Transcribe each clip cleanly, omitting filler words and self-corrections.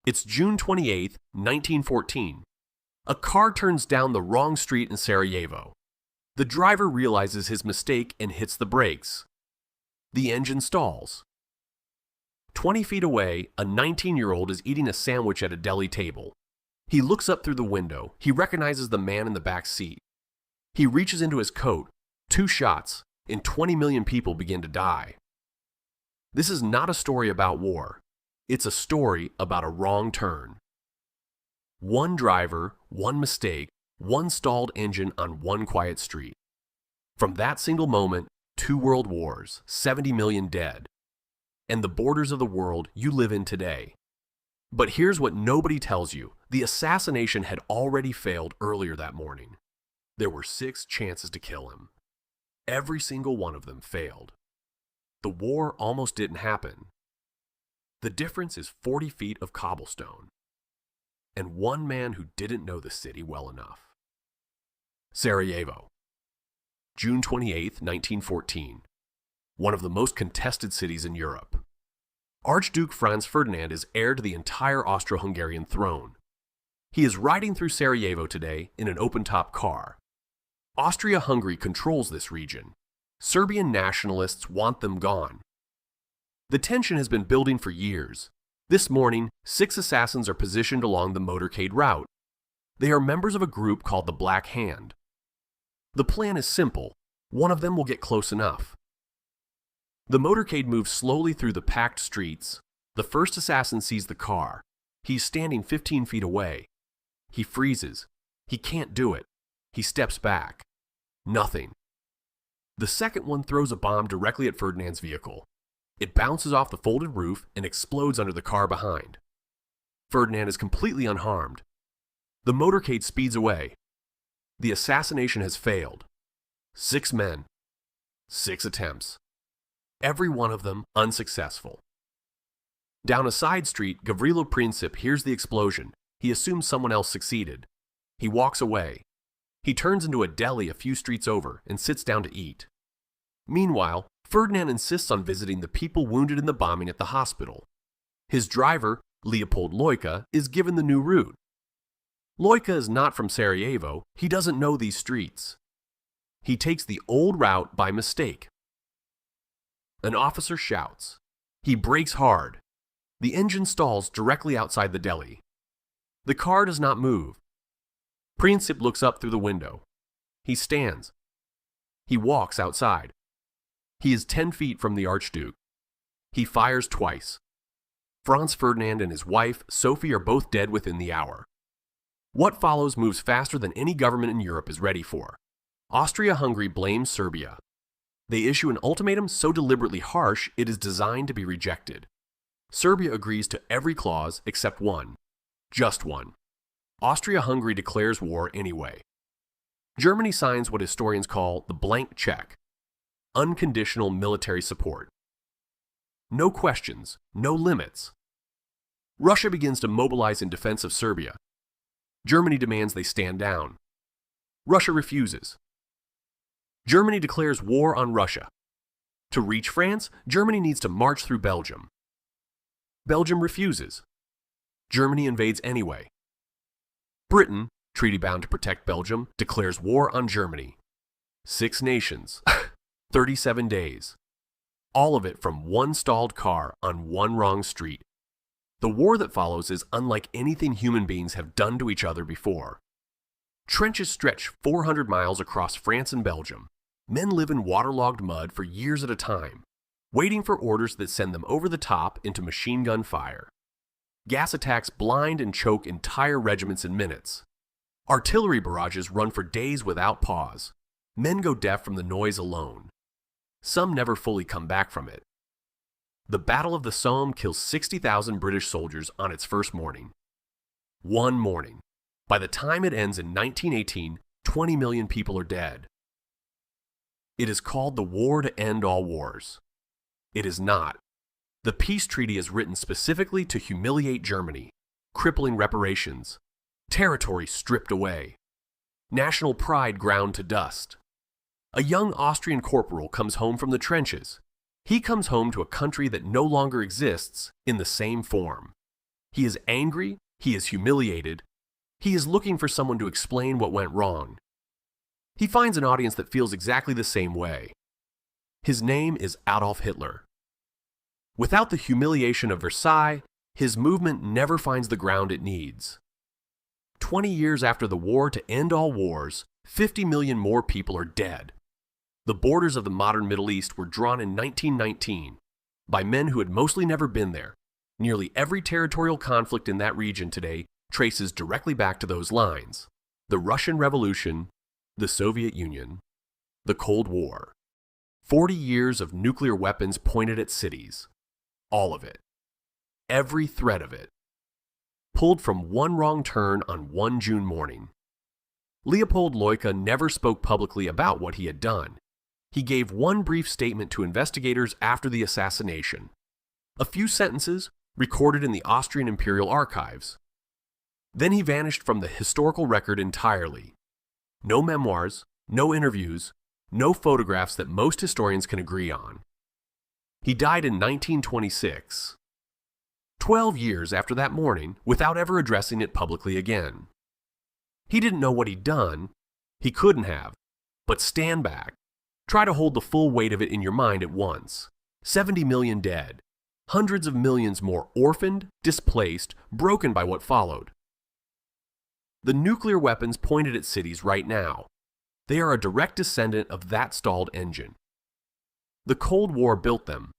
It's June 28, 1914. A car turns down the wrong street in Sarajevo. The driver realizes his mistake and hits the brakes. The engine stalls. 20 feet away, a 19-year-old is eating a sandwich at a deli table. He looks up through the window. He recognizes the man in the back seat. He reaches into his coat. 2 shots, and 20 million people begin to die. This is not a story about war. It's a story about a wrong turn. One driver, one mistake, one stalled engine on one quiet street. From that single moment, 2 world wars, 70 million dead, and the borders of the world you live in today. But here's what nobody tells you. The assassination had already failed earlier that morning. There were 6 chances to kill him. Every single one of them failed. The war almost didn't happen. The difference is 40 feet of cobblestone, and one man who didn't know the city well enough. Sarajevo, June 28, 1914, one of the most contested cities in Europe. Archduke Franz Ferdinand is heir to the entire Austro-Hungarian throne. He is riding through Sarajevo today in an open-top car. Austria-Hungary controls this region. Serbian nationalists want them gone. The tension has been building for years. This morning, 6 assassins are positioned along the motorcade route. They are members of a group called the Black Hand. The plan is simple. One of them will get close enough. The motorcade moves slowly through the packed streets. The first assassin sees the car. He's standing 15 feet away. He freezes. He can't do it. He steps back. Nothing. The second one throws a bomb directly at Ferdinand's vehicle. It bounces off the folded roof and explodes under the car behind. Ferdinand is completely unharmed. The motorcade speeds away. The assassination has failed. 6 men. 6 attempts. Every one of them unsuccessful. Down a side street, Gavrilo Princip hears the explosion. He assumes someone else succeeded. He walks away. He turns into a deli a few streets over and sits down to eat. Meanwhile, Ferdinand insists on visiting the people wounded in the bombing at the hospital. His driver, Leopold Loika, is given the new route. Loika is not from Sarajevo. He doesn't know these streets. He takes the old route by mistake. An officer shouts. He brakes hard. The engine stalls directly outside the deli. The car does not move. Princip looks up through the window. He stands. He walks outside. He is 10 feet from the Archduke. He fires twice. Franz Ferdinand and his wife, Sophie, are both dead within the hour. What follows moves faster than any government in Europe is ready for. Austria-Hungary blames Serbia. They issue an ultimatum so deliberately harsh it is designed to be rejected. Serbia agrees to every clause except one. Just one. Austria-Hungary declares war anyway. Germany signs what historians call the blank check. Unconditional military support. No questions, no limits. Russia begins to mobilize in defense of Serbia. Germany demands they stand down. Russia refuses. Germany declares war on Russia. To reach France, Germany needs to march through Belgium. Belgium refuses. Germany invades anyway. Britain, treaty-bound to protect Belgium, declares war on Germany. 6 nations, 37 days. All of it from one stalled car on one wrong street. The war that follows is unlike anything human beings have done to each other before. Trenches stretch 400 miles across France and Belgium. Men live in waterlogged mud for years at a time, waiting for orders that send them over the top into machine gun fire. Gas attacks blind and choke entire regiments in minutes. Artillery barrages run for days without pause. Men go deaf from the noise alone. Some never fully come back from it. The Battle of the Somme kills 60,000 British soldiers on its first morning. One morning. By the time it ends in 1918, 20 million people are dead. It is called the War to End All Wars. It is not. The peace treaty is written specifically to humiliate Germany, crippling reparations, territory stripped away, national pride ground to dust. A young Austrian corporal comes home from the trenches. He comes home to a country that no longer exists in the same form. He is angry, he is humiliated, he is looking for someone to explain what went wrong. He finds an audience that feels exactly the same way. His name is Adolf Hitler. Without the humiliation of Versailles, his movement never finds the ground it needs. 20 years after the war to end all wars, 50 million more people are dead. The borders of the modern Middle East were drawn in 1919 by men who had mostly never been there. Nearly every territorial conflict in that region today traces directly back to those lines. The Russian Revolution, the Soviet Union, the Cold War. 40 years of nuclear weapons pointed at cities. All of it. Every thread of it. Pulled from one wrong turn on one June morning. Leopold Loika never spoke publicly about what he had done. He gave one brief statement to investigators after the assassination. A few sentences recorded in the Austrian Imperial Archives. Then he vanished from the historical record entirely. No memoirs, no interviews, no photographs that most historians can agree on. He died in 1926, 12 years after that morning, without ever addressing it publicly again. He didn't know what he'd done. He couldn't have. But stand back. Try to hold the full weight of it in your mind at once. 70 million dead. Hundreds of millions more orphaned, displaced, broken by what followed. The nuclear weapons pointed at cities right now. They are a direct descendant of that stalled engine. The Cold War built them.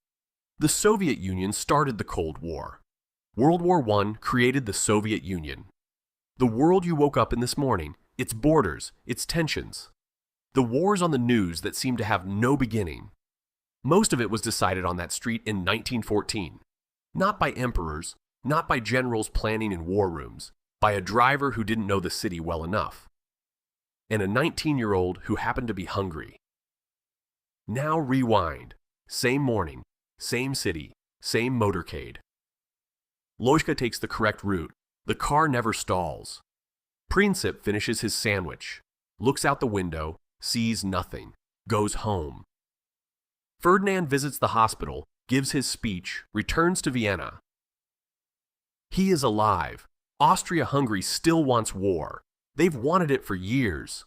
The Soviet Union started the Cold War. World War I created the Soviet Union. The world you woke up in this morning, its borders, its tensions. The wars on the news that seemed to have no beginning. Most of it was decided on that street in 1914. Not by emperors, not by generals planning in war rooms, by a driver who didn't know the city well enough. And a 19-year-old who happened to be hungry. Now rewind. Same morning, same city, same motorcade. Loika takes the correct route. The car never stalls. Princip finishes his sandwich, looks out the window, sees nothing, goes home. Ferdinand visits the hospital, gives his speech, returns to Vienna. He is alive. Austria-Hungary still wants war. They've wanted it for years.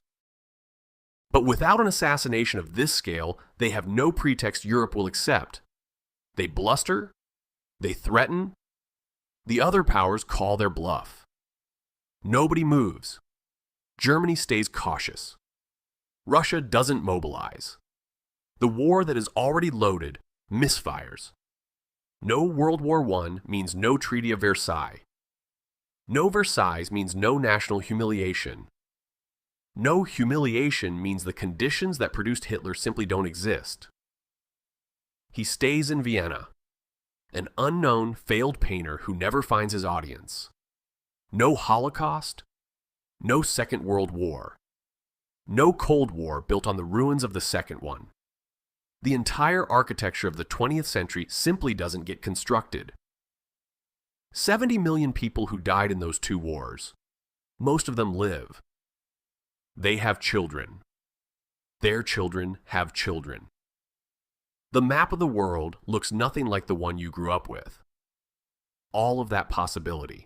But without an assassination of this scale, they have no pretext Europe will accept. They bluster. They threaten. The other powers call their bluff. Nobody moves. Germany stays cautious. Russia doesn't mobilize. The war that is already loaded misfires. No World War I means no Treaty of Versailles. No Versailles means no national humiliation. No humiliation means the conditions that produced Hitler simply don't exist. He stays in Vienna, an unknown, failed painter who never finds his audience. No Holocaust, no Second World War. No Cold War built on the ruins of the second one. The entire architecture of the 20th century simply doesn't get constructed. 70 million people who died in those two wars. Most of them live. They have children. Their children have children. The map of the world looks nothing like the one you grew up with. All of that possibility.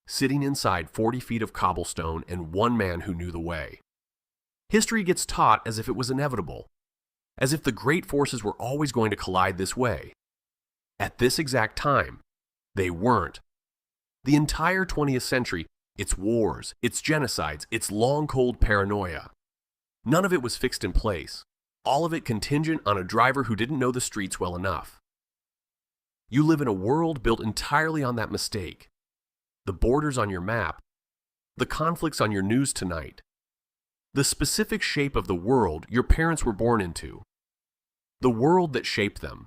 Sitting inside 40 feet of cobblestone and one man who knew the way. History gets taught as if it was inevitable, as if the great forces were always going to collide this way. At this exact time, they weren't. The entire 20th century, its wars, its genocides, its long cold paranoia. None of it was fixed in place, all of it contingent on a driver who didn't know the streets well enough. You live in a world built entirely on that mistake. The borders on your map, the conflicts on your news tonight, the specific shape of the world your parents were born into, the world that shaped them,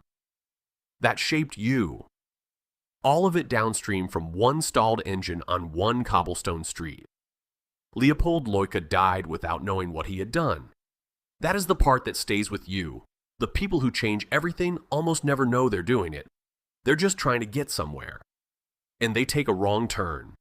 that shaped you, all of it downstream from one stalled engine on one cobblestone street. Leopold Loika died without knowing what he had done. That is the part that stays with you. The people who change everything almost never know they're doing it. They're just trying to get somewhere. And they take a wrong turn.